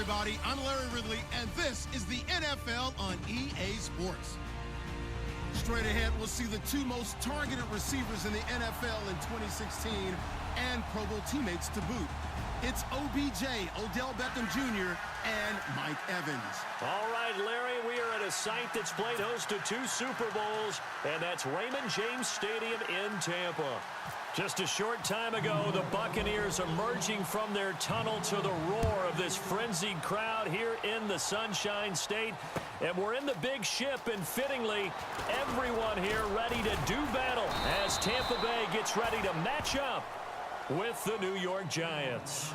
everybody. I'm Larry Ridley, and this is the NFL on EA Sports. Straight ahead, we'll see the two most targeted receivers in the NFL in 2016 and Pro Bowl teammates to boot. It's OBJ, Odell Beckham Jr., and Mike Evans. All right, Larry, we are at a site that's played host to 2 Super Bowls, and that's Raymond James Stadium in Tampa. Just a short time ago, the Buccaneers emerging from their tunnel to the roar of this frenzied crowd here in the Sunshine State. And we're in the big ship, and fittingly, everyone here ready to do battle as Tampa Bay gets ready to match up with the New York Giants.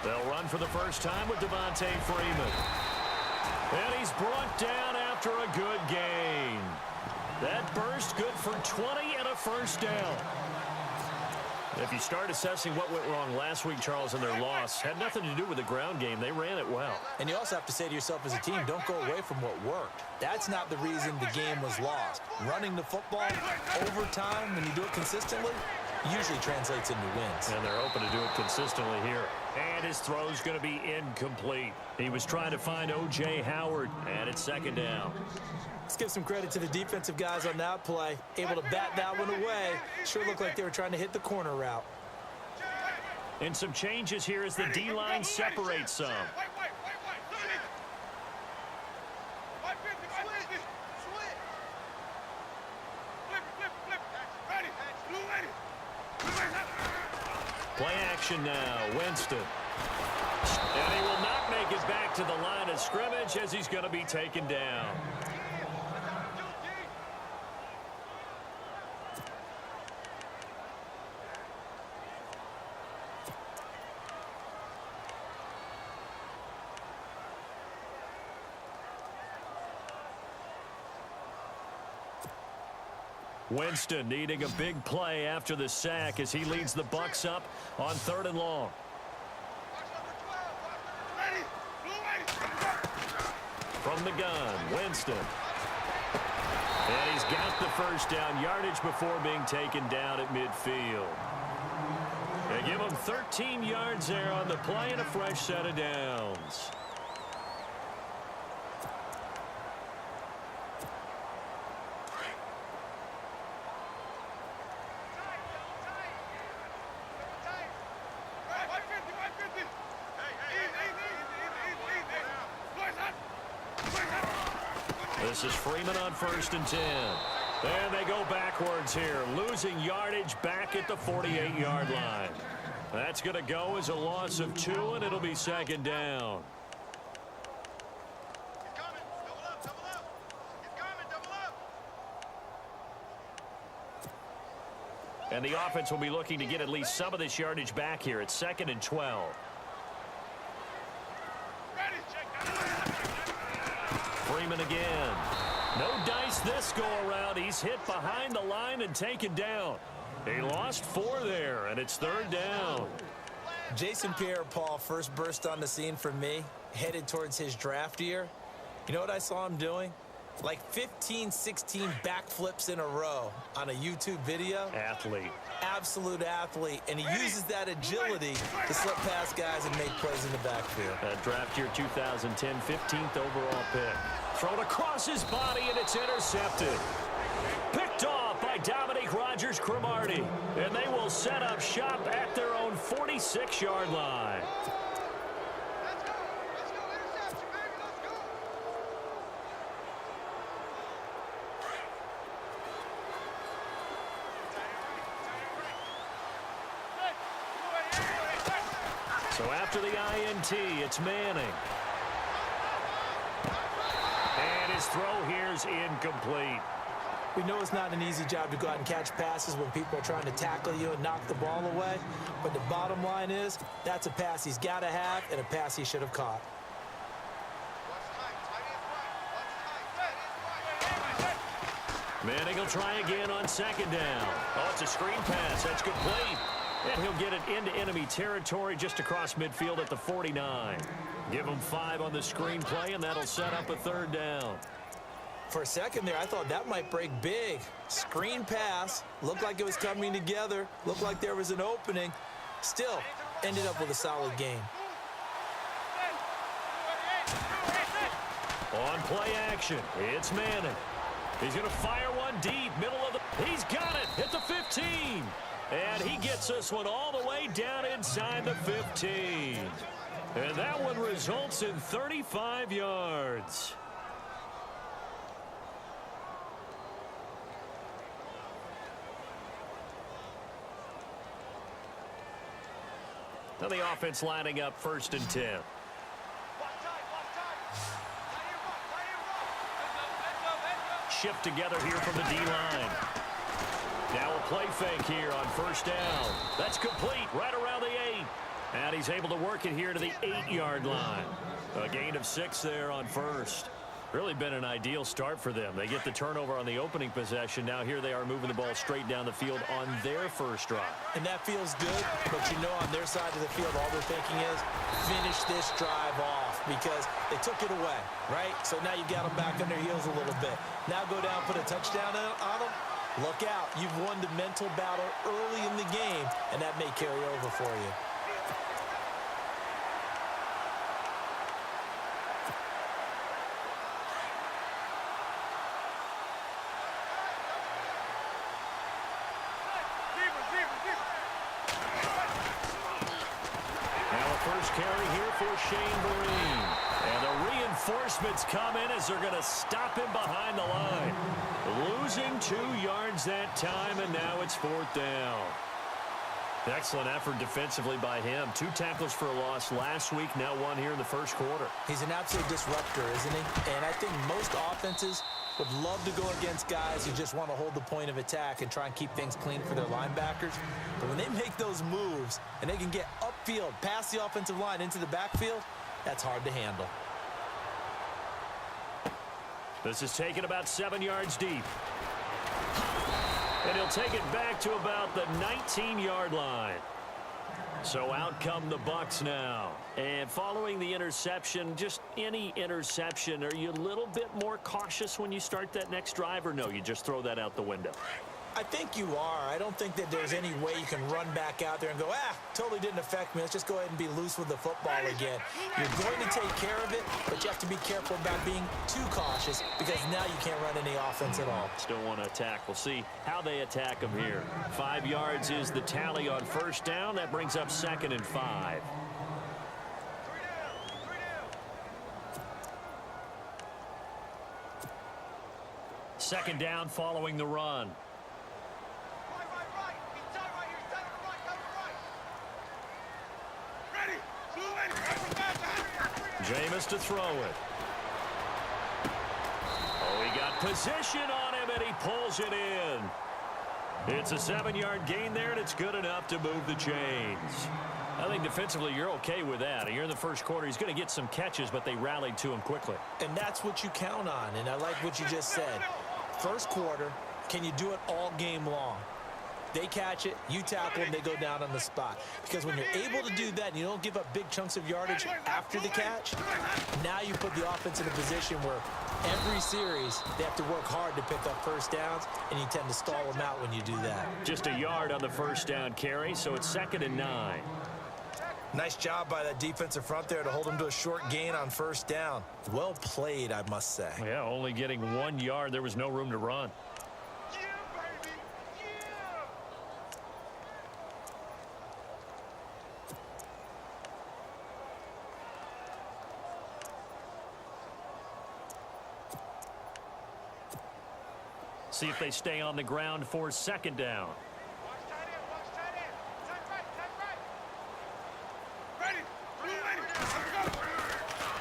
They'll run for the first time with Devontae Freeman. And he's brought down after a good gain. That burst good for 20 and a first down. If you start assessing what went wrong last week, Charles, in their loss, had nothing to do with the ground game. They ran it well. And you also have to say to yourself as a team, don't go away from what worked. That's not the reason the game was lost. Running the football over time, when you do it consistently, usually translates into wins. And they're hoping to do it consistently here. And his throw's going to be incomplete. He was trying to find O.J. Howard, and it's second down. Let's give some credit to the defensive guys on that play. Able to bat that one away. Sure looked like they were trying to hit the corner route. And some changes here as the D-line separates some. Play action now, Winston. And he will not make it back to the line of scrimmage as he's going to be taken down. Winston needing a big play after the sack as he leads the Bucs up on 3rd and long. From the gun, Winston. And he's got the first down yardage before being taken down at midfield. They give him 13 yards there on the play and a fresh set of downs. This is Freeman on 1st and 10. And they go backwards here, losing yardage back at the 48-yard line. That's going to go as a loss of 2, and it'll be second down. And the offense will be looking to get at least some of this yardage back here at 2nd and 12. Freeman again. No dice this go-around. He's hit behind the line and taken down. He lost 4 there, and it's 3rd down. Jason Pierre-Paul first burst on the scene for me, headed towards his draft year. You know what I saw him doing? Like 15, 16 backflips in a row on a YouTube video. Athlete. Absolute athlete. And he uses that agility to slip past guys and make plays in the backfield. Draft year 2010, 15th overall pick. Thrown across his body, and it's intercepted. Picked off by Dominique Rodgers-Cromartie. And they will set up shop at their own 46-yard line. So after the INT, it's Manning. And his throw here's incomplete. We know it's not an easy job to go out and catch passes when people are trying to tackle you and knock the ball away. But the bottom line is, that's a pass he's got to have and a pass he should have caught. Manning will try again on second down. Oh, it's a screen pass. That's complete. And he'll get it into enemy territory just across midfield at the 49. Give him 5 on the screen play, and that'll set up a third down. For a second there, I thought that might break big. Screen pass. Looked like it was coming together. Looked like there was an opening. Still, ended up with a solid game. On play action, it's Madden. He's going to fire one deep, middle of the... He's got it at the 15. And he gets this one all the way down inside the 15. And that one results in 35 yards. Now the offense lining up 1st and 10. Shift together here from the D-line. Now a play fake here on 1st down. That's complete right around the 8. And he's able to work it here to the 8-yard line. A gain of 6 there on 1st. Really been an ideal start for them. They get the turnover on the opening possession. Now here they are moving the ball straight down the field on their first drive. And that feels good, but you know on their side of the field, all they're thinking is finish this drive off because they took it away, right? So now you got them back on their heels a little bit. Now go down, put a touchdown on them. Look out. You've won the mental battle early in the game, and that may carry over for you. Carry here for Shane Vereen. And the reinforcements come in as they're going to stop him behind the line. Losing 2 yards that time, and now it's 4th down. Excellent effort defensively by him. 2 tackles for a loss last week, now 1 here in the first quarter. He's an absolute disruptor, isn't he? And I think most offenses would love to go against guys who just want to hold the point of attack and try and keep things clean for their linebackers. But when they make those moves and they can get upfield, past the offensive line into the backfield, that's hard to handle. This is taken about 7 yards deep. And he'll take it back to about the 19-yard line. So out come the Bucs now. And following the interception, just any interception, are you a little bit more cautious when you start that next drive, or no, you just throw that out the window? I think you are. I don't think that there's any way you can run back out there and go, totally didn't affect me. Let's just go ahead and be loose with the football again. You're going to take care of it, but you have to be careful about being too cautious because now you can't run any offense at all. Still want to attack. We'll see how they attack them here. 5 yards is the tally on 1st down. That brings up 2nd and 5. Second down following the run. Jameis to throw it. Oh, he got position on him, and he pulls it in. It's a 7-yard gain there, and it's good enough to move the chains. I think defensively you're okay with that. Here in the first quarter, he's going to get some catches, but they rallied to him quickly. And that's what you count on, and I like what you just said. First quarter, can you do it all game long? They catch it, you tackle them, they go down on the spot. Because when you're able to do that and you don't give up big chunks of yardage after the catch, now you put the offense in a position where every series they have to work hard to pick up 1st downs, and you tend to stall them out when you do that. Just a yard on the 1st down carry, so it's 2nd and 9. Nice job by that defensive front there to hold him to a short gain on 1st down. Well played, I must say. Yeah, only getting 1 yard. There was no room to run. See if they stay on the ground for 2nd down.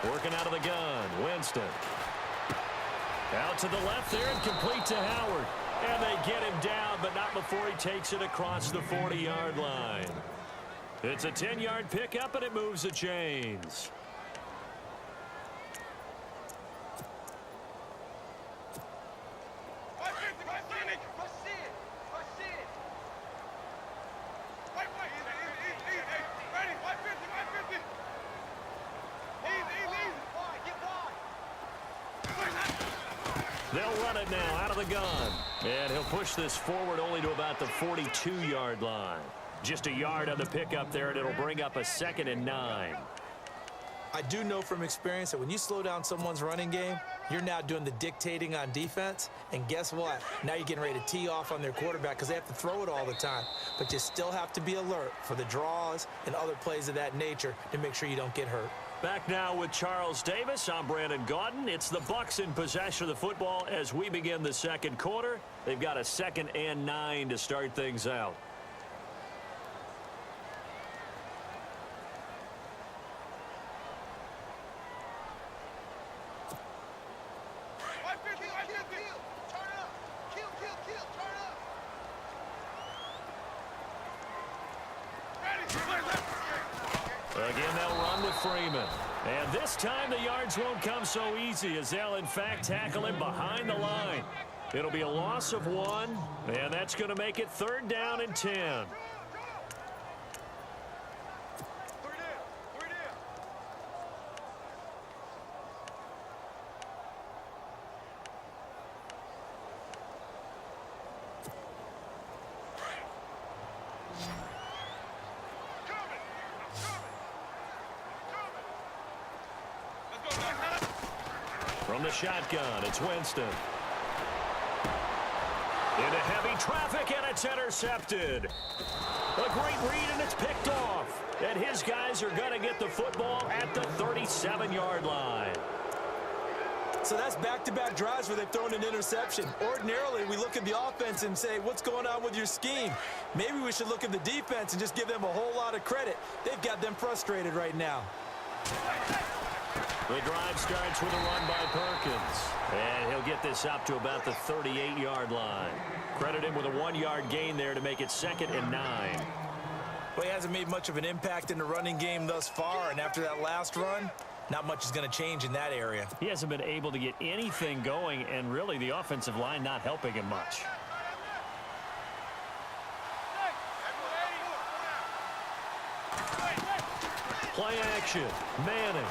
Working out of the gun, Winston. Out to the left there and complete to Howard. And they get him down, but not before he takes it across the 40-yard line. It's a 10-yard pickup, and it moves the chains. They'll run it now out of the gun. And he'll push this forward only to about the 42-yard line. Just a yard on the pickup there, and it'll bring up a 2nd and 9. I do know from experience that when you slow down someone's running game, you're now doing the dictating on defense. And guess what? Now you're getting ready to tee off on their quarterback because they have to throw it all the time. But you still have to be alert for the draws and other plays of that nature to make sure you don't get hurt. Back now with Charles Davis. I'm Brandon Gaudin. It's the Bucs in possession of the football as we begin the second quarter. They've got a 2nd and 9 to start things out. Again, they'll run with Freeman. And this time the yards won't come so easy as they'll, in fact, tackle him behind the line. It'll be a loss of 1, and that's going to make it 3rd down and 10. From the shotgun, it's Winston. Into heavy traffic, and it's intercepted. A great read, and it's picked off. And his guys are going to get the football at the 37-yard line. So that's back-to-back drives where they've thrown an interception. Ordinarily, we look at the offense and say, what's going on with your scheme? Maybe we should look at the defense and just give them a whole lot of credit. They've got them frustrated right now. The drive starts with a run by Perkins. And he'll get this up to about the 38-yard line. Credit him with a 1-yard gain there to make it 2nd and 9. Well, he hasn't made much of an impact in the running game thus far, and after that last run, not much is going to change in that area. He hasn't been able to get anything going, and really the offensive line not helping him much. Play action. Manning.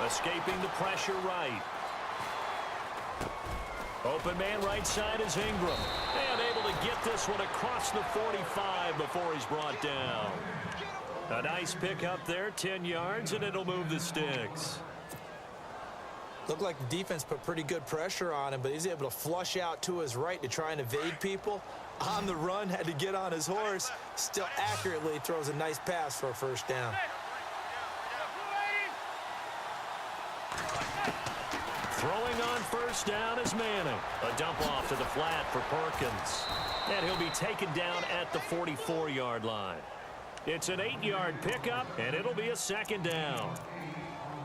Escaping the pressure right. Open man right side is Ingram. And able to get this one across the 45 before he's brought down. A nice pick up there, 10 yards, and it'll move the sticks. Looked like the defense put pretty good pressure on him, but he's able to flush out to his right to try and evade people. On the run, had to get on his horse. Still accurately throws a nice pass for a 1st down. Throwing on 1st down is Manning. A dump off to the flat for Perkins. And he'll be taken down at the 44-yard line. It's an 8-yard pickup, and it'll be a 2nd down.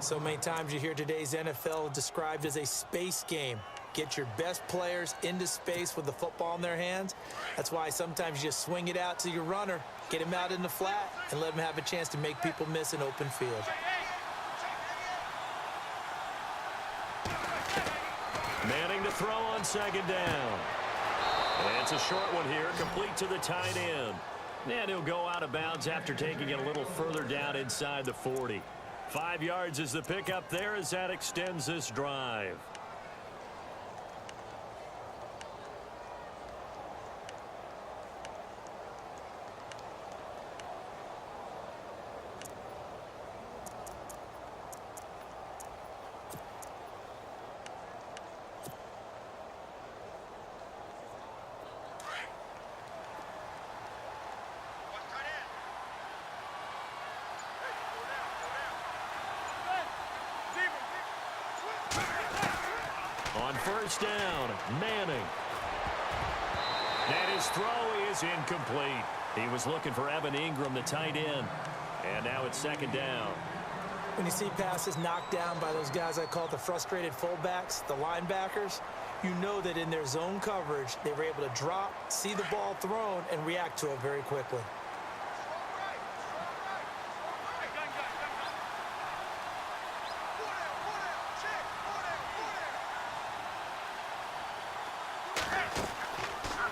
So many times you hear today's NFL described as a space game. Get your best players into space with the football in their hands. That's why sometimes you just swing it out to your runner, get him out in the flat, and let him have a chance to make people miss an open field. Manning to throw on 2nd down. And it's a short one here, complete to the tight end. And he'll go out of bounds after taking it a little further down inside the 40. 5 yards is the pickup there as that extends this drive. On 1st down, Manning. And his throw is incomplete. He was looking for Evan Ingram, the tight end. And now it's 2nd down. When you see passes knocked down by those guys I call the frustrated fullbacks, the linebackers, you know that in their zone coverage, they were able to drop, see the ball thrown, and react to it very quickly.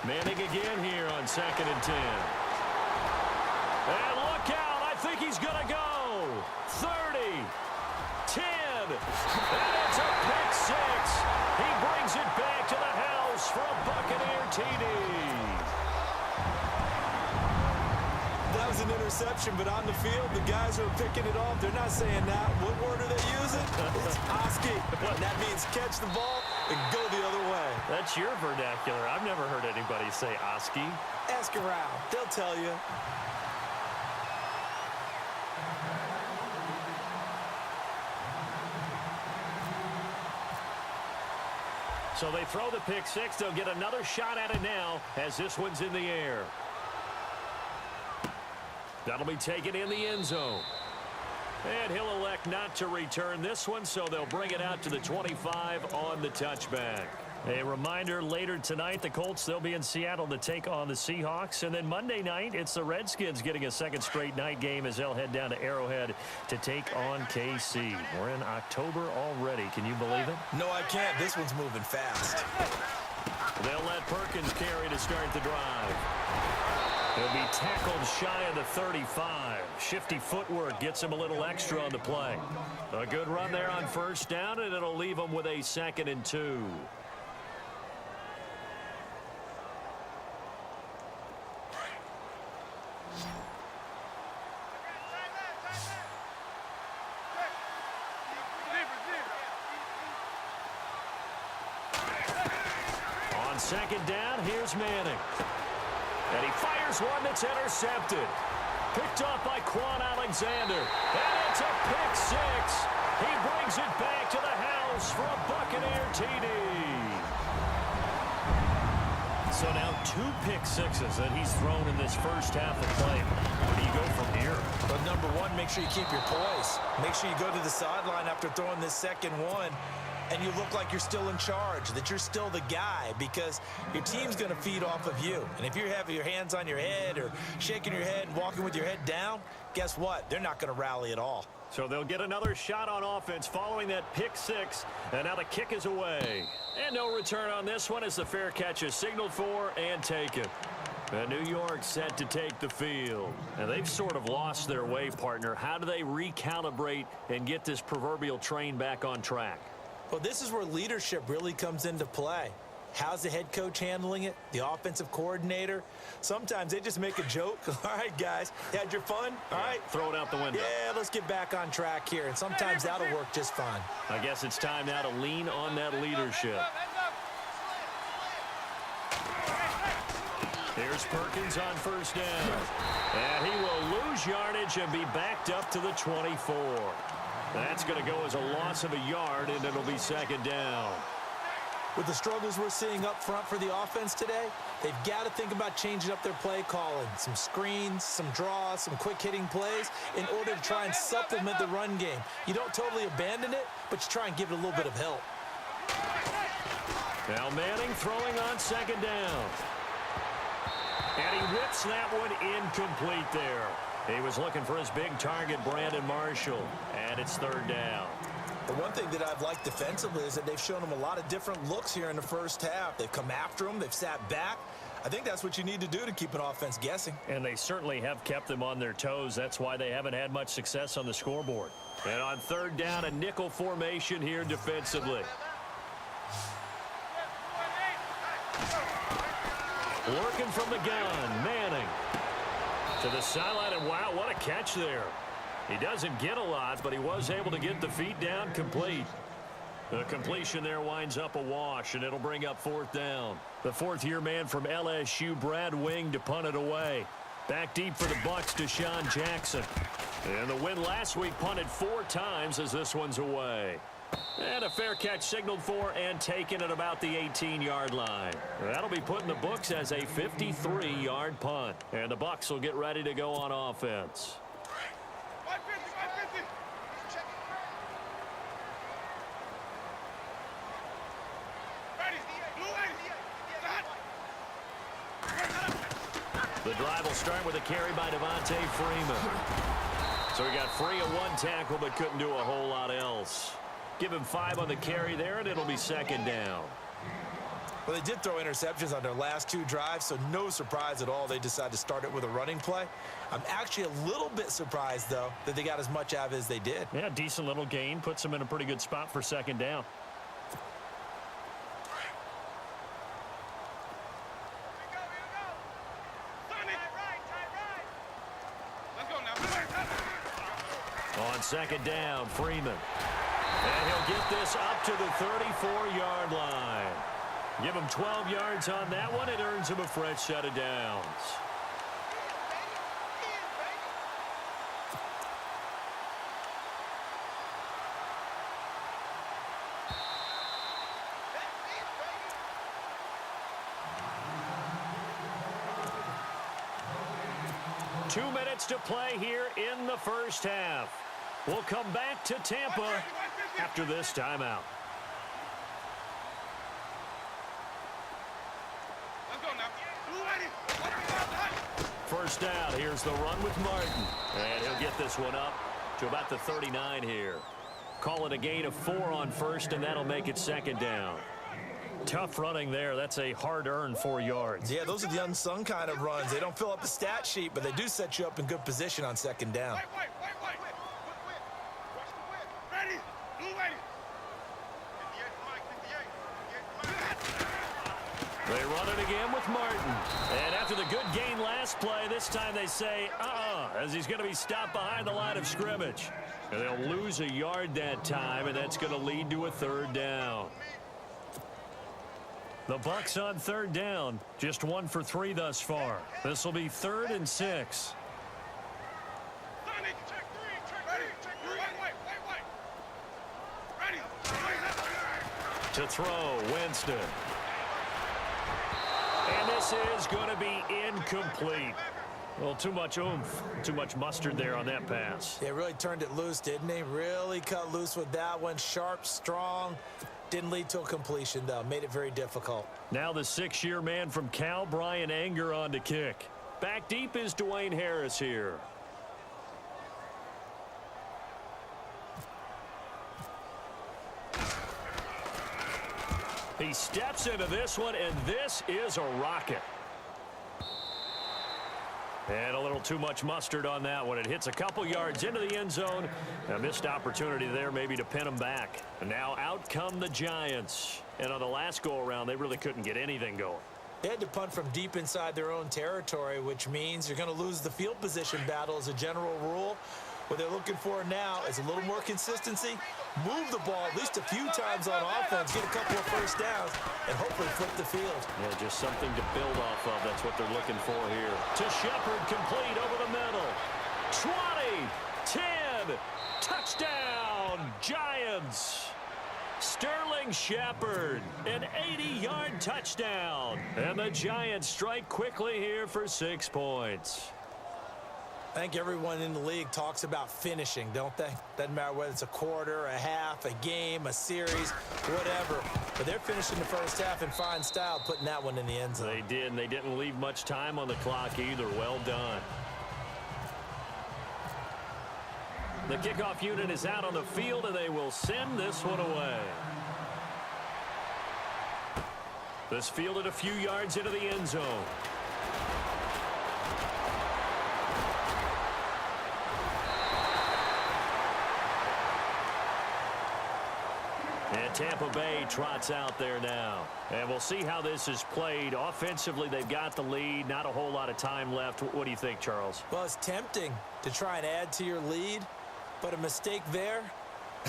Manning again here on 2nd and 10. And look out. I think he's going to go. 30, 10, and it's a pick six. He brings it back to the house for a Buccaneer TD. That was an interception, but on the field, the guys who are picking it off, they're not saying that. What word are they using? It's Oski. That means catch the ball and go the other way. That's your vernacular. I've never heard anybody say Oski. Ask around. They'll tell you. So they throw the pick six. They'll get another shot at it now as this one's in the air. That'll be taken in the end zone. And he'll elect not to return this one, so they'll bring it out to the 25 on the touchback. A reminder, later tonight, the Colts, they'll be in Seattle to take on the Seahawks. And then Monday night, it's the Redskins getting a second straight night game as they'll head down to Arrowhead to take on KC. We're in October already. Can you believe it? No, I can't. This one's moving fast. They'll let Perkins carry to start the drive. He'll be tackled shy of the 35. Shifty footwork gets him a little extra on the play. A good run there on first down, and it'll leave him with a 2nd and 2. On 2nd down, here's Manning. And he fires one that's intercepted. Picked off by Quan Alexander. And it's a pick six. He brings it back to the house for a Buccaneer TD. So now 2 pick sixes that he's thrown in this first half of play. Where do you go from here? But number one, make sure you keep your poise. Make sure you go to the sideline after throwing this second one, and you look like you're still in charge, that you're still the guy, because your team's going to feed off of you. And if you're having your hands on your head or shaking your head and walking with your head down, guess what? They're not going to rally at all. So they'll get another shot on offense following that pick six, and now the kick is away. And no return on this one as the fair catch is signaled for and taken. And New York set to take the field. And they've sort of lost their way, partner. How do they recalibrate and get this proverbial train back on track? Well, this is where leadership really comes into play. How's the head coach handling it? The offensive coordinator? Sometimes they just make a joke. All right, guys, you had your fun? All right. Throw it out the window. Yeah, let's get back on track here. And sometimes that'll work just fine. I guess it's time now to lean on that leadership. Here's Perkins on first down. And he will lose yardage and be backed up to the 24. That's going to go as a loss of a yard, and it'll be 2nd down. With the struggles we're seeing up front for the offense today, they've got to think about changing up their play calling. Some screens, some draws, some quick-hitting plays in order to try and supplement the run game. You don't totally abandon it, but you try and give it a little bit of help. Now Manning throwing on 2nd down. And he whips that one incomplete there. He was looking for his big target, Brandon Marshall, and it's 3rd down. The one thing that I've liked defensively is that they've shown him a lot of different looks here in the first half. They've come after him. They've sat back. I think that's what you need to do to keep an offense guessing. And they certainly have kept them on their toes. That's why they haven't had much success on the scoreboard. And on 3rd down, a nickel formation here defensively. Working from the gun, Manning. To the sideline, and wow, what a catch there. He doesn't get a lot, but he was able to get the feet down complete. The completion there winds up a wash, and it'll bring up 4th down. The 4th-year man from LSU, Brad Wing, to punt it away. Back deep for the Bucs, Deshaun Jackson. And the win last week punted 4 times as this one's away. And a fair catch signaled for and taken at about the 18-yard line. That'll be put in the books as a 53-yard punt. And the Bucs will get ready to go on offense. The drive will start with a carry by Devontae Freeman. So he got free of one tackle but couldn't do a whole lot else. Give him 5 on the carry there, and it'll be second down. Well, they did throw interceptions on their last 2 drives, so no surprise at all they decided to start it with a running play. I'm actually a little bit surprised, though, that they got as much out of it as they did. Yeah, decent little gain. Puts them in a pretty good spot for second down. On second down, Freeman. And he'll get this up to the 34-yard line. Give him 12 yards on that one. It earns him a fresh set of downs. Two minutes to play here in the first half. We'll come back to Tampa after this timeout. First down, here's the run with Martin. And he'll get this one up to about the 39 here. Call it a gain of 4 on first, and that'll make it second down. Tough running there. That's a hard-earned 4 yards. Yeah, those are the unsung kind of runs. They don't fill up the stat sheet, but they do set you up in good position on second down. They run it again with Martin. And after the good gain last play, this time they say, as he's going to be stopped behind the line of scrimmage. And they'll lose a yard that time, and that's going to lead to a third down. The Bucs on third down, just 1 for 3 thus far. This will be 3rd and 6. To throw, Winston. And this is going to be incomplete. Well, too much oomph, too much mustard there on that pass. They really turned it loose, didn't they? Really cut loose with that one. Sharp, strong. Didn't lead to a completion, though. Made it very difficult. Now the 6-year man from Cal, Brian Anger, on to kick. Back deep is Dwayne Harris here. He steps into this one, and this is a rocket. And a little too much mustard on that one. It hits a couple yards into the end zone. A missed opportunity there maybe to pin them back. And now out come the Giants. And on the last go-around, they really couldn't get anything going. They had to punt from deep inside their own territory, which means you're going to lose the field position battle as a general rule. What they're looking for now is a little more consistency, move the ball at least a few times on offense, get a couple of first downs, and hopefully flip the field. Yeah, just something to build off of. That's what they're looking for here. To Shepard, complete over the middle. 20, 10, touchdown, Giants. Sterling Shepard, an 80-yard touchdown. And the Giants strike quickly here for 6 points. I think everyone in the league talks about finishing, don't they? Doesn't matter whether it's a quarter, a half, a game, a series, whatever. But they're finishing the first half in fine style, putting that one in the end zone. They did, and they didn't leave much time on the clock either. Well done. The kickoff unit is out on the field, and they will send this one away. This fielded a few yards into the end zone. And Tampa Bay trots out there now. And we'll see how this is played. Offensively, they've got the lead. Not a whole lot of time left. What do you think, Charles? Well, it's tempting to try and add to your lead, but a mistake there,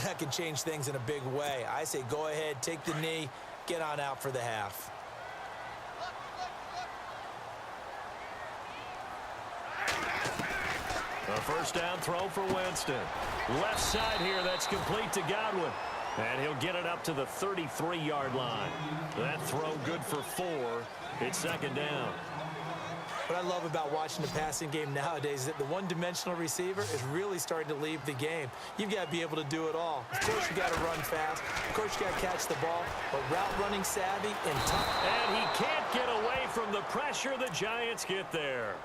that can change things in a big way. I say go ahead, take the knee, get on out for the half. A first down throw for Winston. Left side here, that's complete to Godwin. And he'll get it up to the 33-yard line. That throw good for 4. It's second down. What I love about watching the passing game nowadays is that the one-dimensional receiver is really starting to leave the game. You've got to be able to do it all. Of course, you got to run fast. Of course, you got to catch the ball. But route running savvy and tough. And he can't get away from the pressure. The Giants get there.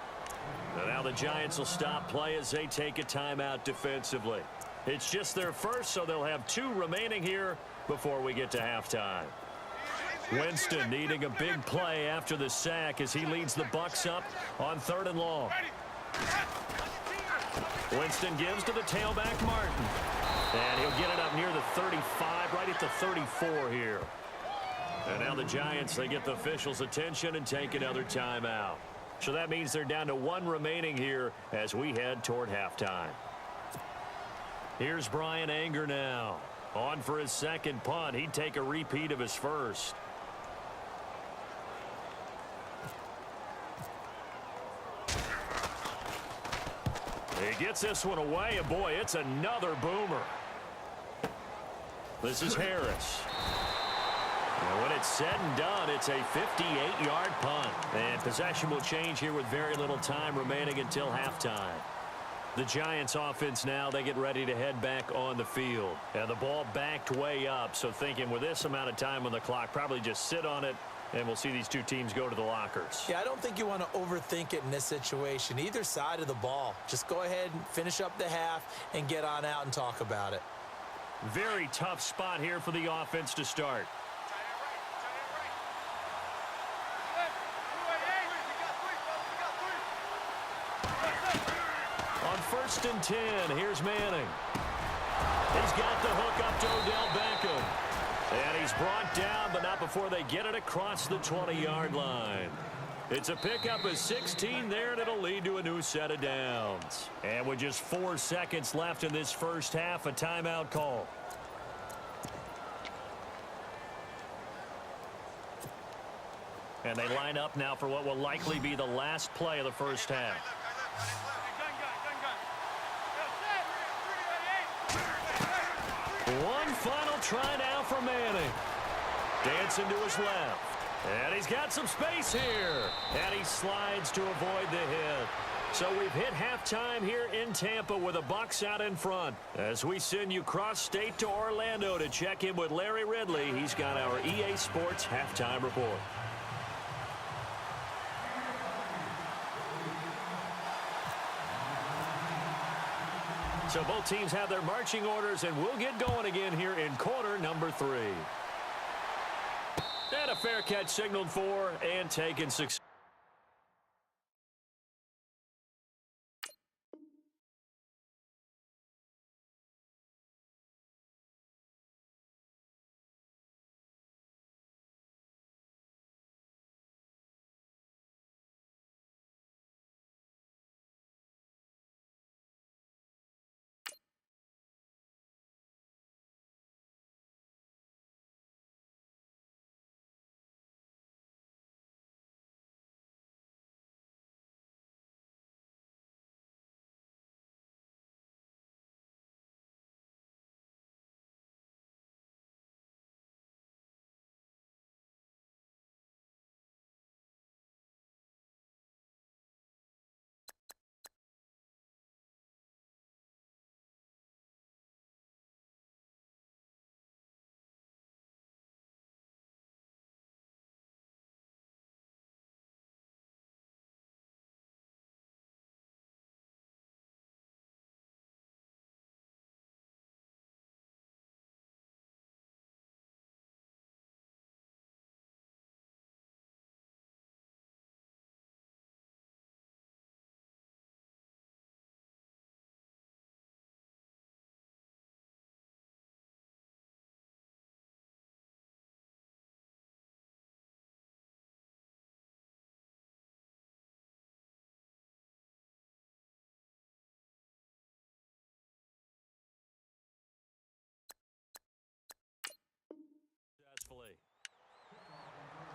And now the Giants will stop play as they take a timeout defensively. It's just their first, so they'll have 2 remaining here before we get to halftime. Winston needing a big play after the sack as he leads the Bucs up on 3rd and long. Winston gives to the tailback, Martin. And he'll get it up near the 35, right at the 34 here. And now the Giants, they get the officials' attention and take another timeout. So that means they're down to 1 remaining here as we head toward halftime. Here's Brian Anger now. On for his second punt. He'd take a repeat of his first. He gets this one away, and boy, it's another boomer. This is Harris. And when it's said and done, it's a 58-yard punt. And possession will change here with very little time remaining until halftime. The Giants offense now, they get ready to head back on the field. And the ball backed way up, so thinking with this amount of time on the clock, probably just sit on it, and we'll see these 2 teams go to the lockers. Yeah, I don't think you want to overthink it in this situation. Either side of the ball. Just go ahead and finish up the half and get on out and talk about it. Very tough spot here for the offense to start. On 1st and 10, here's Manning. He's got the hook up to Odell Beckham. And he's brought down, but not before they get it across the 20-yard line. It's a pickup of 16 there, and it'll lead to a new set of downs. And with just 4 seconds left in this first half, a timeout call. And they line up now for what will likely be the last play of the first half. One final try now for Manning. Dancing to his left. And he's got some space here. And he slides to avoid the hit. So we've hit halftime here in Tampa with the Bucs out in front. As we send you cross-state to Orlando to check in with Larry Ridley. He's got our EA Sports halftime report. So both teams have their marching orders, and we'll get going again here in quarter number 3. And a fair catch signaled for and taken successfully.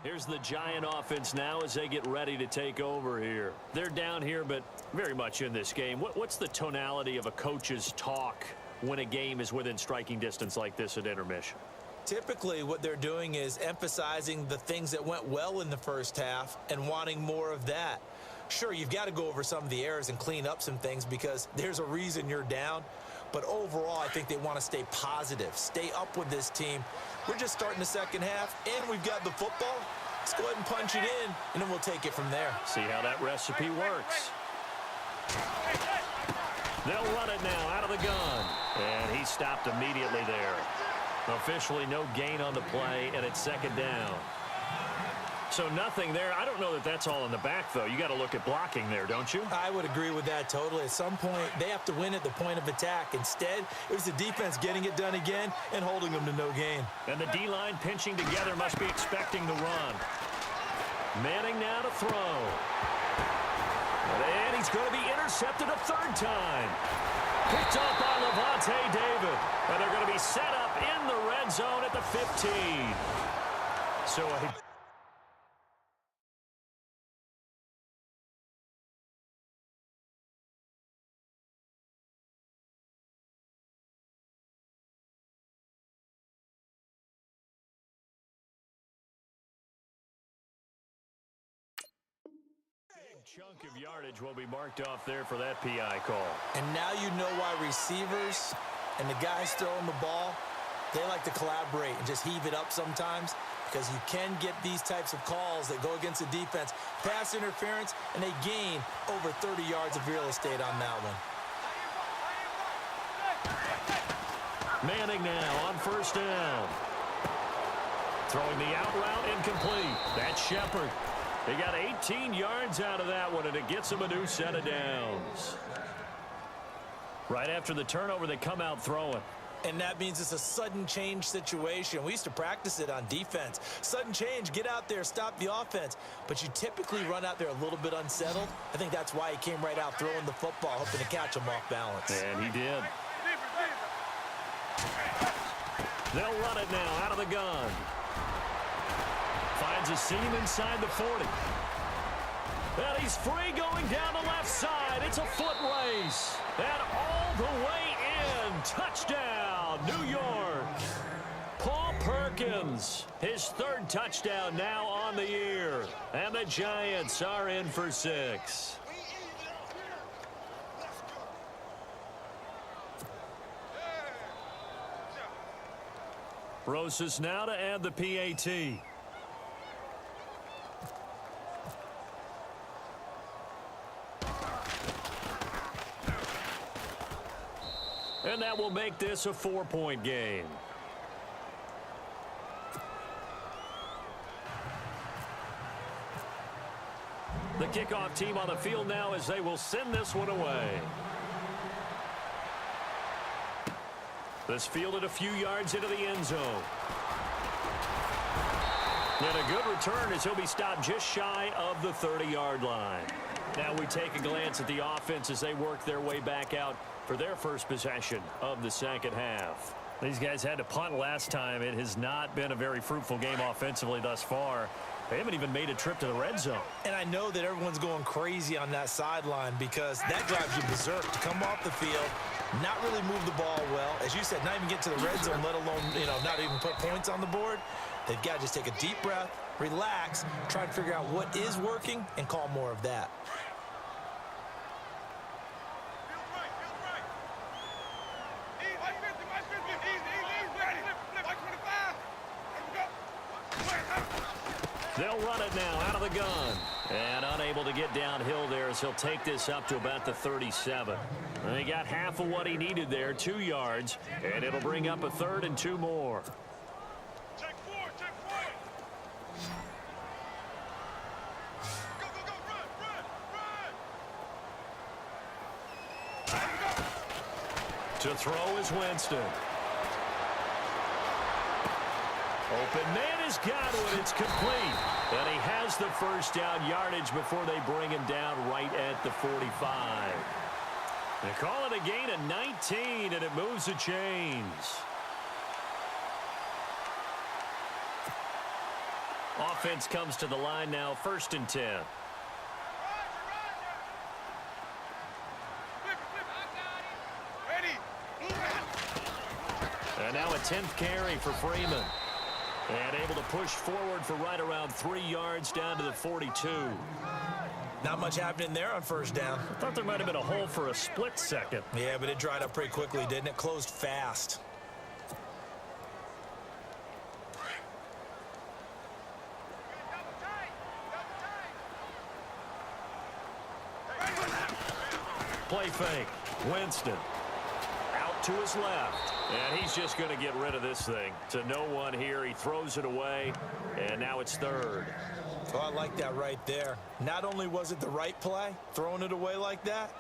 Here's the Giant offense now as they get ready to take over here. They're down here, but very much in this game. What's the tonality of a coach's talk when a game is within striking distance like this at intermission? Typically, what they're doing is emphasizing the things that went well in the first half and wanting more of that. Sure, you've got to go over some of the errors and clean up some things because there's a reason you're down. But overall, I think they want to stay positive, stay up with this team. We're just starting the second half, and we've got the football. Let's go ahead and punch it in, and then we'll take it from there. See how that recipe works. They'll run it now out of the gun. And he stopped immediately there. Officially no gain on the play, and it's second down. So nothing there. I don't know that that's all in the back, though. You got to look at blocking there, don't you? I would agree with that totally. At some point, they have to win at the point of attack. Instead, it was the defense getting it done again and holding them to no gain. And the D-line pinching together must be expecting the run. Manning now to throw. And he's going to be intercepted a third time. Picked up by Levante David. And they're going to be set up in the red zone at the 15. So a chunk of yardage will be marked off there for that PI call. And now you know why receivers and the guys throwing the ball, they like to collaborate and just heave it up sometimes, because you can get these types of calls that go against the defense. Pass interference, and they gain over 30 yards of real estate on that one. Manning now on first down. Throwing the out route incomplete. That's Shepard. He got 18 yards out of that one, and it gets him a new set of downs. Right after the turnover, they come out throwing. And that means it's a sudden change situation. We used to practice it on defense. Sudden change, get out there, stop the offense. But you typically run out there a little bit unsettled. I think that's why he came right out throwing the football, hoping to catch him off balance. And he did. They'll run it now out of the gun. Finds a seam inside the 40. And he's free going down the left side. It's a foot race. And all the way in. Touchdown, New York. Paul Perkins, his third touchdown now on the year. And the Giants are in for 6. Rosas now to add the PAT. And that will make this a 4-point game. The kickoff team on the field now as they will send this one away. This fielded a few yards into the end zone. And a good return as he'll be stopped just shy of the 30-yard line. Now we take a glance at the offense as they work their way back out for their first possession of the second half. These guys had to punt last time. It has not been a very fruitful game offensively thus far. They haven't even made a trip to the red zone. And I know that everyone's going crazy on that sideline because that drives you berserk to come off the field, not really move the ball well. As you said, not even get to the red zone, let alone, not even put points on the board. They've got to just take a deep breath, relax, try to figure out what is working, and call more of that. They'll run it now out of the gun. And unable to get downhill there as he'll take this up to about the 37. And he got half of what he needed there, 2 yards. And it'll bring up a 3rd and 2 more. Check 4, check 4. Go, go, go, run, run. To throw is Winston. Open man has got it. It's complete. And he has the first down yardage before they bring him down right at the 45. They call it a gain of 19, and it moves the chains. Offense comes to the line now, 1st and 10. And now a 10th carry for Freeman. And able to push forward for right around 3 yards down to the 42. Not much happening there on first down. I thought there might have been a hole for a split second. Yeah, but it dried up pretty quickly, didn't it? Closed fast. play fake. Winston out to his left. And he's just going to get rid of this thing. To no one here. He throws it away. And now it's third. Oh, I like that right there. Not only was it the right play, throwing it away like that,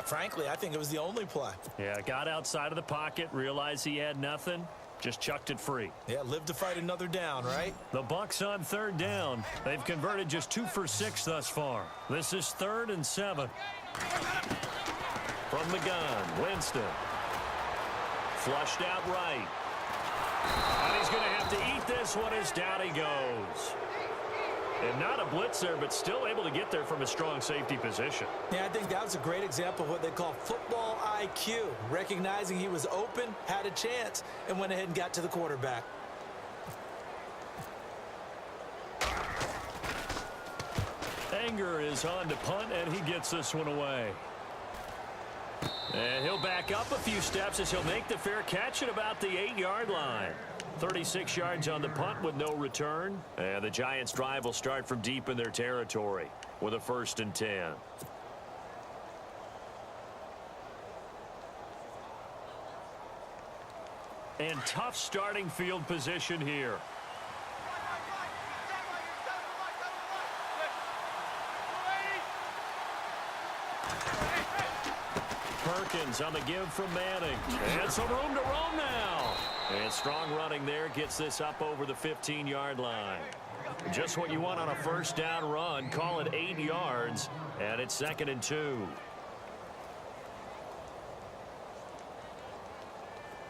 frankly, I think it was the only play. Yeah, got outside of the pocket, realized he had nothing, just chucked it free. Yeah, live to fight another down, right? The Bucs on third down. They've converted just 2 for 6 thus far. This is 3rd and 7. From the gun, Winston. Flushed out right. And he's going to have to eat this one as down he goes. And not a blitzer, but still able to get there from a strong safety position. Yeah, I think that was a great example of what they call football IQ. Recognizing he was open, had a chance, and went ahead and got to the quarterback. Anger is on to punt, and he gets this one away. And he'll back up a few steps as he'll make the fair catch at about the 8-yard line. 36 yards on the punt with no return. And the Giants' drive will start from deep in their territory with a 1st and 10. And tough starting field position here. Perkins on the give from Manning. And some room to roam now. And strong running there gets this up over the 15-yard line. Just what you want on a 1st down run. Call it 8 yards. And it's 2nd and 2.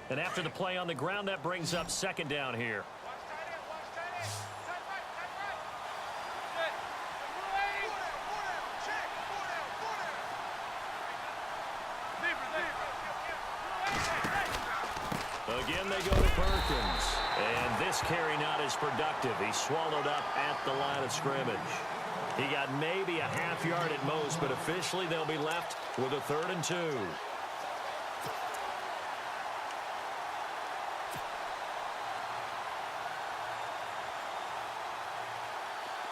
And after the play on the ground, that brings up 2nd down here. Again, they go to Perkins. And this carry not as productive. He's swallowed up at the line of scrimmage. He got maybe a half yard at most, but officially they'll be left with a 3rd and 2.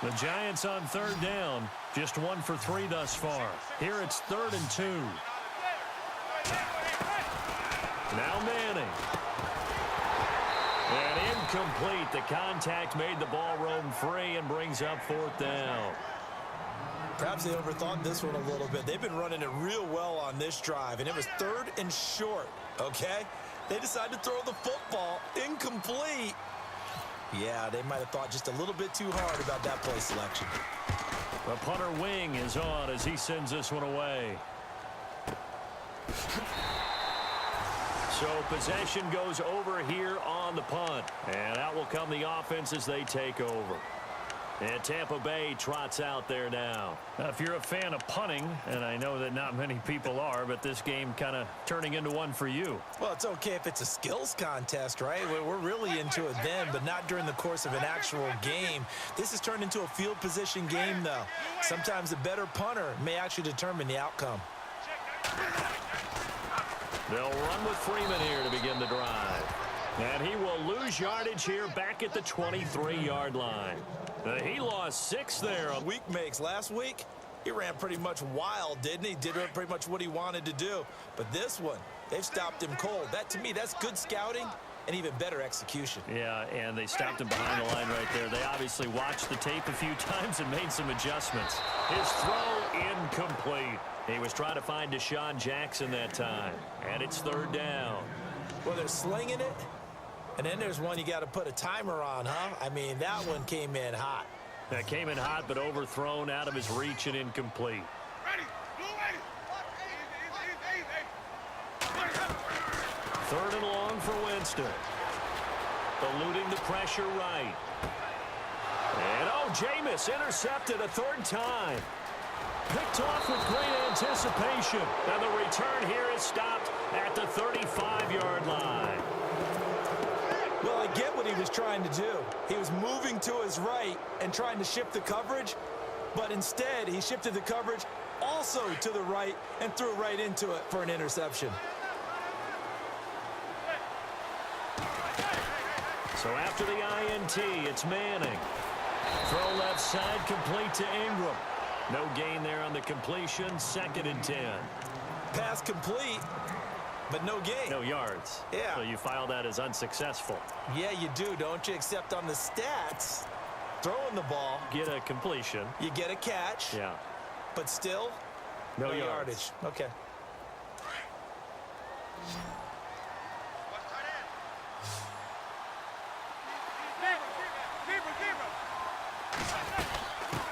The Giants on 3rd down. Just 1 for 3 thus far. Here it's 3rd and 2. Now Manning. And incomplete. The contact made the ball roam free and brings up 4th down. Perhaps they overthought this one a little bit. They've been running it real well on this drive, and it was 3rd and short, okay? They decided to throw the football incomplete. Yeah, they might have thought just a little bit too hard about that play selection. The punter wing is on as he sends this one away. So possession goes over here on the punt. And out will come the offense as they take over. And Tampa Bay trots out there now. If you're a fan of punting, and I know that not many people are, but this game kind of turning into one for you. Well, it's okay if it's a skills contest, right? We're really into it then, but not during the course of an actual game. This has turned into a field position game, though. Sometimes the better punter may actually determine the outcome. They'll run with Freeman here to begin the drive. And he will lose yardage here back at the 23-yard line. He lost 6 there. Week makes. Last week, he ran pretty much wild, didn't he? Did pretty much what he wanted to do. But this one, they've stopped him cold. That, to me, that's good scouting and even better execution. Yeah, and they stopped him behind the line right there. They obviously watched the tape a few times and made some adjustments. His throw incomplete. He was trying to find Deshaun Jackson that time. And it's 3rd down. Well, they're slinging it. And then there's one you got to put a timer on, huh? I mean, that one came in hot. That came in hot, but overthrown out of his reach and incomplete. Ready. 3rd and long for Winston. Eluding the pressure right. And, oh, Jameis intercepted a 3rd time. Picked off with great anticipation. And the return here is stopped at the 35-yard line. Well, I get what he was trying to do. He was moving to his right and trying to shift the coverage, but instead he shifted the coverage also to the right and threw right into it for an interception. So after the INT, it's Manning. Throw left side complete to Ingram. No gain there on the completion. 2nd and 10. Pass complete, but no gain. No yards. Yeah. So you file that as unsuccessful. Yeah, you do, don't you? Except on the stats, throwing the ball, Get a completion. you get a catch, Yeah. but still No no yardage. Okay. Watch tight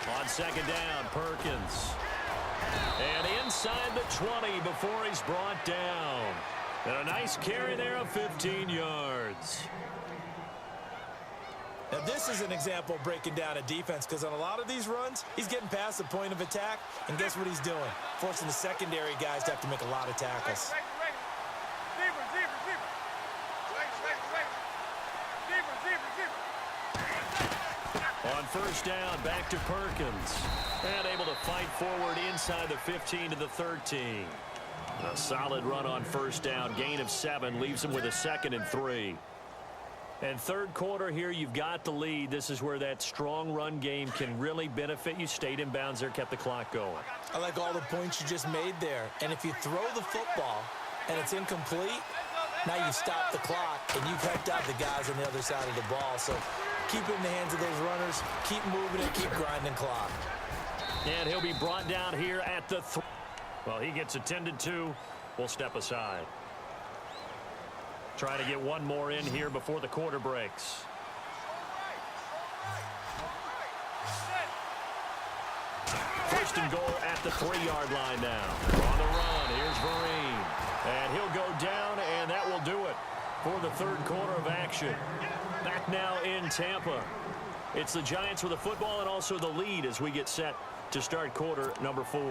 end. On second down, Perkins. And inside the 20 before he's brought down. And a nice carry there of 15 yards. Now, this is an example of breaking down a defense, because on a lot of these runs, he's getting past the point of attack, and guess what he's doing? Forcing the secondary guys to have to make a lot of tackles. On first down, back to Perkins. And able to fight forward inside the 15 to the 13. A solid run on first down. Gain of 7 leaves him with a 2nd and 3. And third quarter here, you've got the lead. This is where that strong run game can really benefit you. Stayed in bounds there, kept the clock going. I like all the points you just made there. And if you throw the football and it's incomplete, now you stop the clock and you've helped out the guys on the other side of the ball. So keep it in the hands of those runners. Keep moving it. Keep grinding clock. And he'll be brought down here at the well, he gets attended to. We'll step aside. Trying to get one more in here before the quarter breaks. First and goal at the 3-yard line now. On the run, here's Vereen. And he'll go down, and that will do it for the third quarter of action. Back now in Tampa. It's the Giants with the football and also the lead as we get set to start quarter number 4.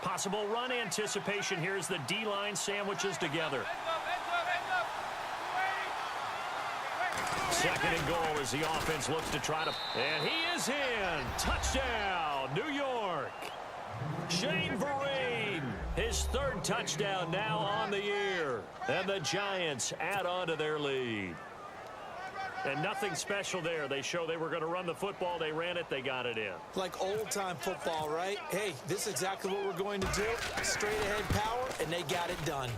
Possible run anticipation here as the D-line sandwiches together. Second and goal as the offense looks to try to... And he is in! Touchdown, New York! Shane Vereen, his 3rd touchdown now on the year. And the Giants add on to their lead. And nothing special there. They show they were going to run the football. They ran it. They got it in. Like old-time football, right? Hey, this is exactly what we're going to do. Straight-ahead power, and they got it done.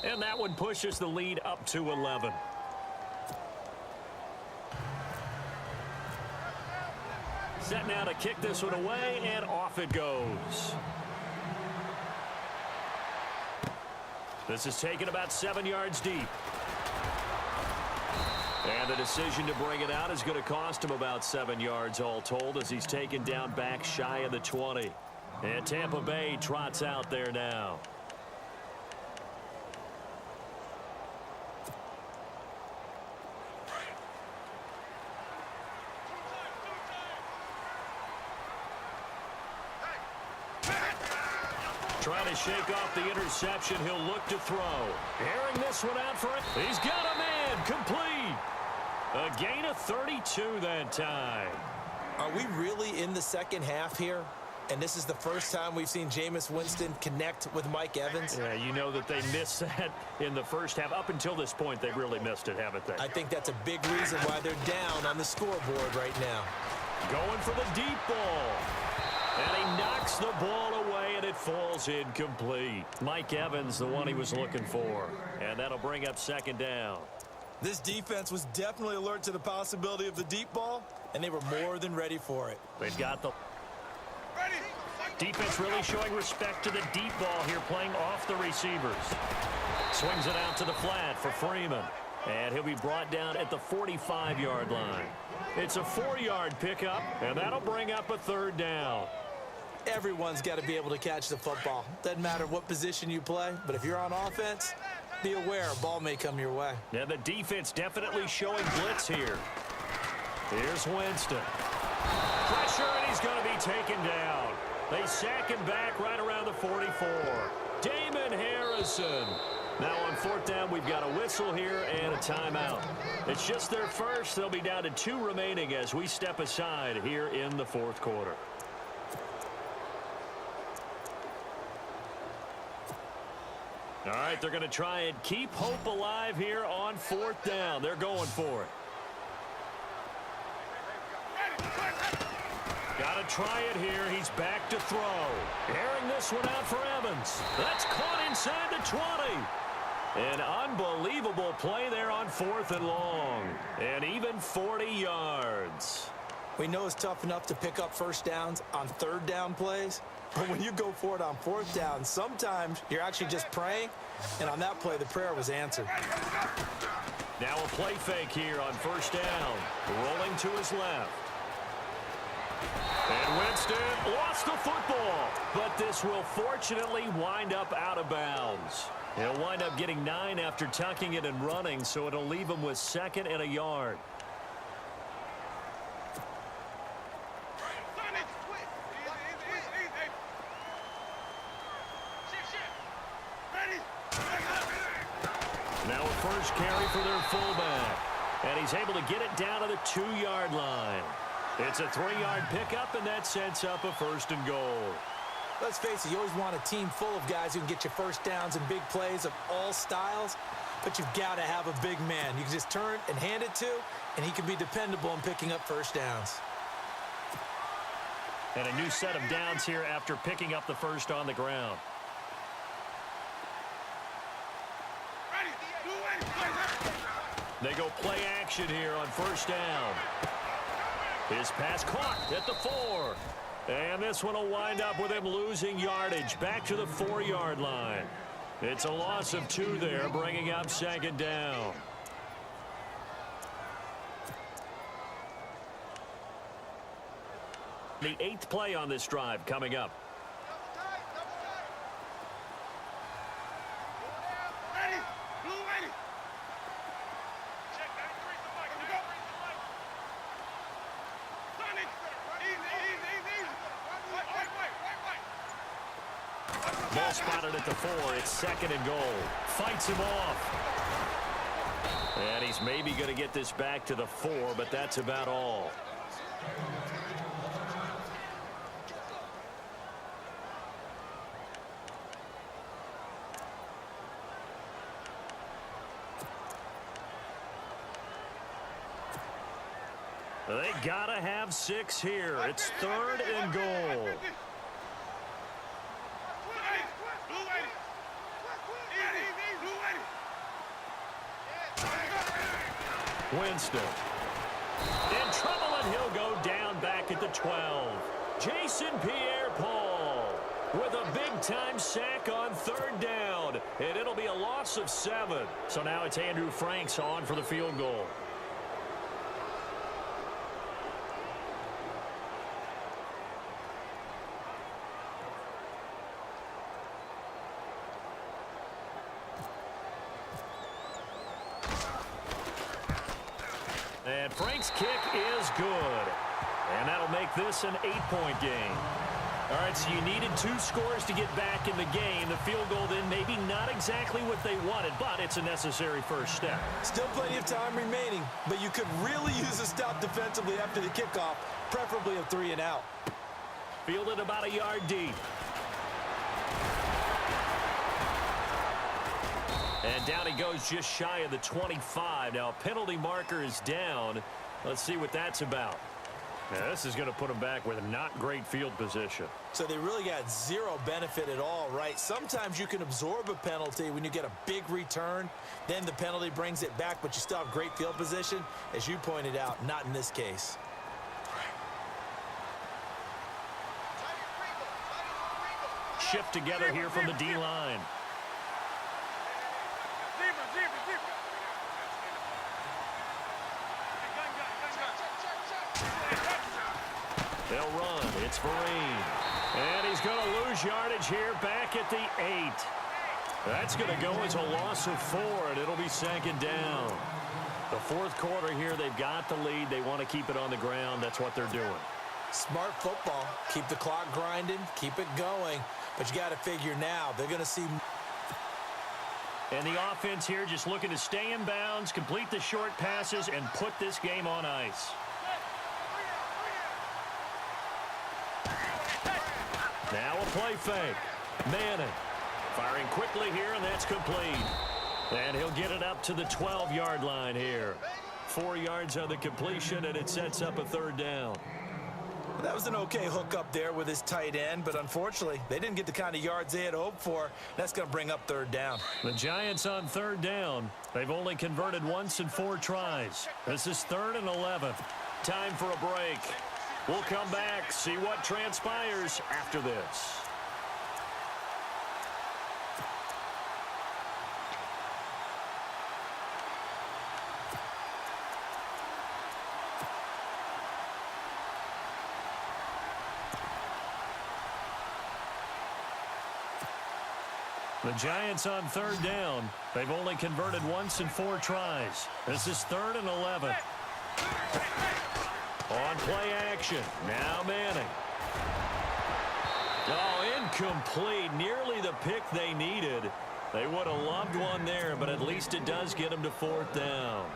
And that one pushes the lead up to 11. Set now to kick this one away, and off it goes. This is taken about 7 yards deep. And the decision to bring it out is going to cost him about 7 yards all told as he's taken down back shy of the 20. And Tampa Bay trots out there now. Trying to shake off the interception. He'll look to throw. Airing this one out for it. He's got a man. Complete. A gain of 32 that time. Are we really in the second half here? And this is the first time we've seen Jameis Winston connect with Mike Evans? Yeah, you know that they missed that in the first half. Up until this point, they've really missed it, haven't they? I think that's a big reason why they're down on the scoreboard right now. Going for the deep ball. And he knocks the ball away, and it falls incomplete. Mike Evans, the one he was looking for. And that'll bring up second down. This defense was definitely alert to the possibility of the deep ball, and they were more than ready for it. They've got the Ready. defense really showing respect to the deep ball here, playing off the receivers. Swings it out to the flat for Freeman. And he'll be brought down at the 45-yard line. It's a 4-yard pickup, and that'll bring up a third down. Everyone's got to be able to catch the football. Doesn't matter what position you play, but if you're on offense, be aware a ball may come your way. And the defense definitely showing blitz here. Here's Winston. Pressure, and he's going to be taken down. They sack him back right around the 44. Damon Harrison. Now on fourth down, we've got a whistle here and a timeout. It's just their first. They'll be down to 2 remaining as we step aside here in the fourth quarter. All right, they're going to try and keep hope alive here on 4th down. They're going for it. Got to try it here. He's back to throw. Airing this one out for Evans. That's caught inside the 20. An unbelievable play there on 4th and long. And even 40 yards. We know it's tough enough to pick up first downs on 3rd down plays. But when you go for it on 4th down, sometimes you're actually just praying. And on that play, the prayer was answered. Now a play fake here on 1st down. Rolling to his left. And Winston lost the football. But this will fortunately wind up out of bounds. He'll wind up getting 9 after tucking it and running, so it'll leave him with 2nd and a yard. Now a first carry for their fullback. And he's able to get it down to the 2-yard line. It's a 3-yard pickup, and that sets up a 1st and goal. Let's face it, you always want a team full of guys who can get you first downs and big plays of all styles, but you've got to have a big man. You can just turn and hand it to, and he can be dependable in picking up first downs. And a new set of downs here after picking up the first on the ground. They go play action here on 1st down. His pass caught at the 4. And this one will wind up with him losing yardage back to the 4-yard line. It's a loss of 2 there, bringing up 2nd down. The 8th play on this drive coming up. Ball spotted at the 4. It's 2nd and goal. Fights him off. And he's maybe going to get this back to the 4, but that's about all. They got to have 6 here. It's 3rd and goal. Winston in trouble, and he'll go down back at the 12. Jason Pierre-Paul with a big-time sack on 3rd down, and it'll be a loss of 7. So now it's Andrew Franks on for the field goal. And Frank's kick is good. And that'll make this an 8-point game. All right, so you needed 2 scores to get back in the game. The field goal then maybe not exactly what they wanted, but it's a necessary first step. Still plenty of time remaining, but you could really use a stop defensively after the kickoff, preferably a 3 and out. Fielded about a yard deep. And down he goes just shy of the 25. Now a penalty marker is down. Let's see what that's about. Now this is going to put him back with a not great field position. So they really got 0 benefit at all, right? Sometimes you can absorb a penalty when you get a big return. Then the penalty brings it back, but you still have great field position. As you pointed out, not in this case. Shift together here from the D-line. They'll run. It's Vereen. And he's going to lose yardage here back at the 8. That's going to go as a loss of 4, and it'll be 2nd down. The 4th quarter here, they've got the lead. They want to keep it on the ground. That's what they're doing. Smart football. Keep the clock grinding. Keep it going. But you got to figure now, they're going to see. And the offense here just looking to stay in bounds, complete the short passes, and put this game on ice. Now a play fake. Madden Firing quickly here, and that's complete. And he'll get it up to the 12-yard line here. 4 yards on the completion, and it sets up a third down. That was an okay hook up there with his tight end, but unfortunately, they didn't get the kind of yards they had hoped for. That's going to bring up third down. The Giants on third down. They've only converted once in 4 tries. This is 3rd and 11. Time for a break. We'll come back, see what transpires after this. The Giants on third down. They've only converted once in 4 tries. This is 3rd and 11. On play action. Now Manning. Oh, incomplete. Nearly the pick they needed. They would have loved one there, but at least it does get them to 4th down.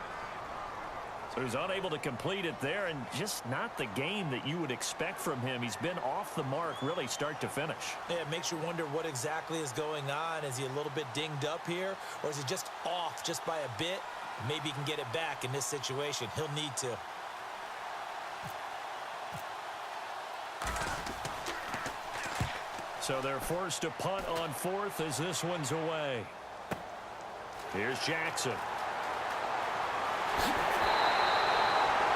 So he's unable to complete it there, and just not the game that you would expect from him. He's been off the mark really start to finish. Yeah, it makes you wonder what exactly is going on. Is he a little bit dinged up here, or is he just off just by a bit? Maybe he can get it back in this situation. He'll need to. So they're forced to punt on 4th as this one's away. Here's Jackson.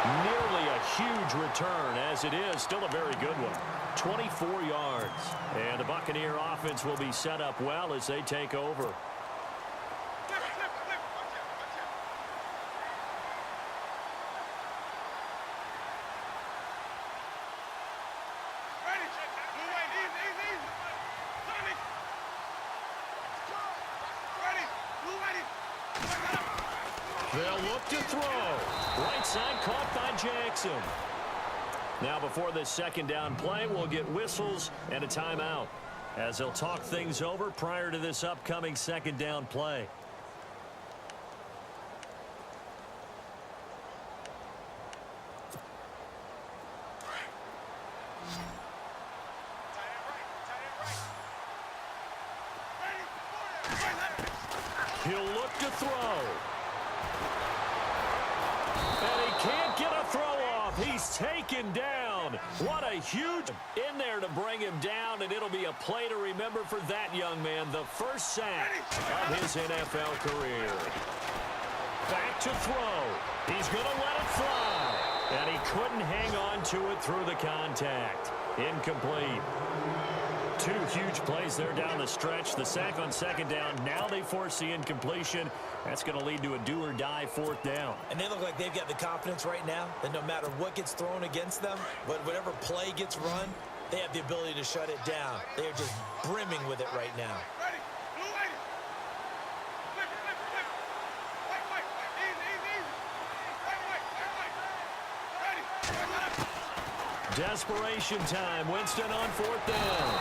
Nearly a huge return, as it is still a very good one. 24 yards. And the Buccaneer offense will be set up well as they take over. They'll look to throw. Right side caught by Jackson. Now before this second down play, we'll get whistles and a timeout as they'll talk things over prior to this upcoming second down play. He'll look to throw. And he can't get a throw off. He's taken down. What a huge in there to bring him down, and it'll be a play to remember for that young man. The first sack of his NFL career. Back to throw. He's going to let it fly. And he couldn't hang on to it through the contact. Incomplete. 2 huge plays there down the stretch. The sack on second down. Now they force the incompletion. That's going to lead to a do-or-die 4th down. And they look like they've got the confidence right now that no matter what gets thrown against them, whatever play gets run, they have the ability to shut it down. They are just brimming with it right now. Desperation time. Winston on 4th down.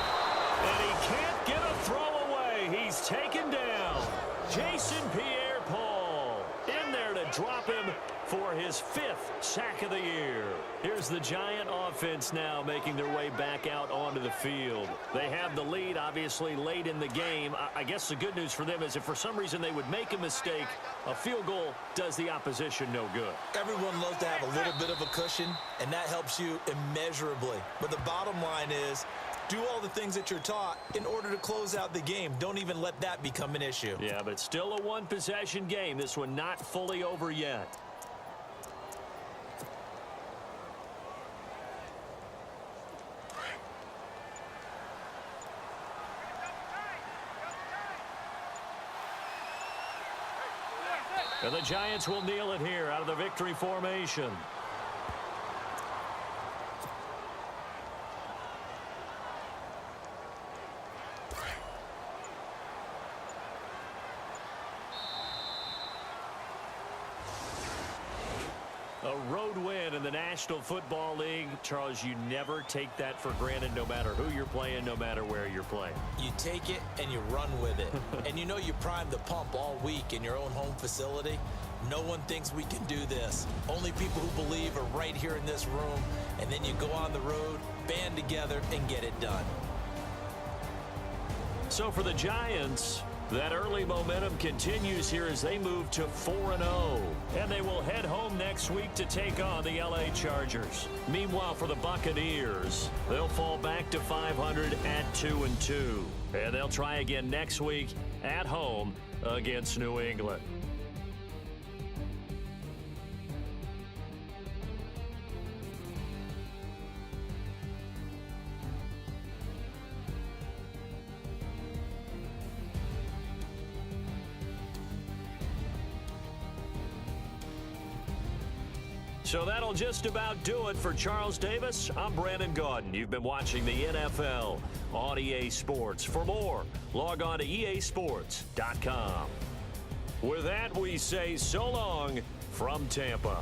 And he can't get a throw away. He's taken down. Jason Pierre-Paul in there to drop him for his 5th sack of the year. Here's the Giant offense now making their way back out onto the field. They have the lead, obviously, late in the game. I guess the good news for them is if for some reason they would make a mistake, a field goal does the opposition no good. Everyone loves to have a little bit of a cushion, and that helps you immeasurably. But the bottom line is, do all the things that you're taught in order to close out the game. Don't even let that become an issue. Yeah, but still a one-possession game. This one not fully over yet. And the Giants will kneel it here out of the victory formation. A road win in the National Football League. Charles, you never take that for granted no matter who you're playing, no matter where you're playing. You take it and you run with it. And you know you primed the pump all week in your own home facility. No one thinks we can do this. Only people who believe are right here in this room. And then you go on the road, band together, and get it done. So for the Giants, that early momentum continues here as they move to 4-0. And they will head home next week to take on the LA Chargers. Meanwhile, for the Buccaneers, they'll fall back to 500 at 2-2. And they'll try again next week at home against New England. So that'll just about do it for Charles Davis. I'm Brandon Gaudin. You've been watching the NFL on EA Sports. For more, log on to easports.com. With that, we say so long from Tampa.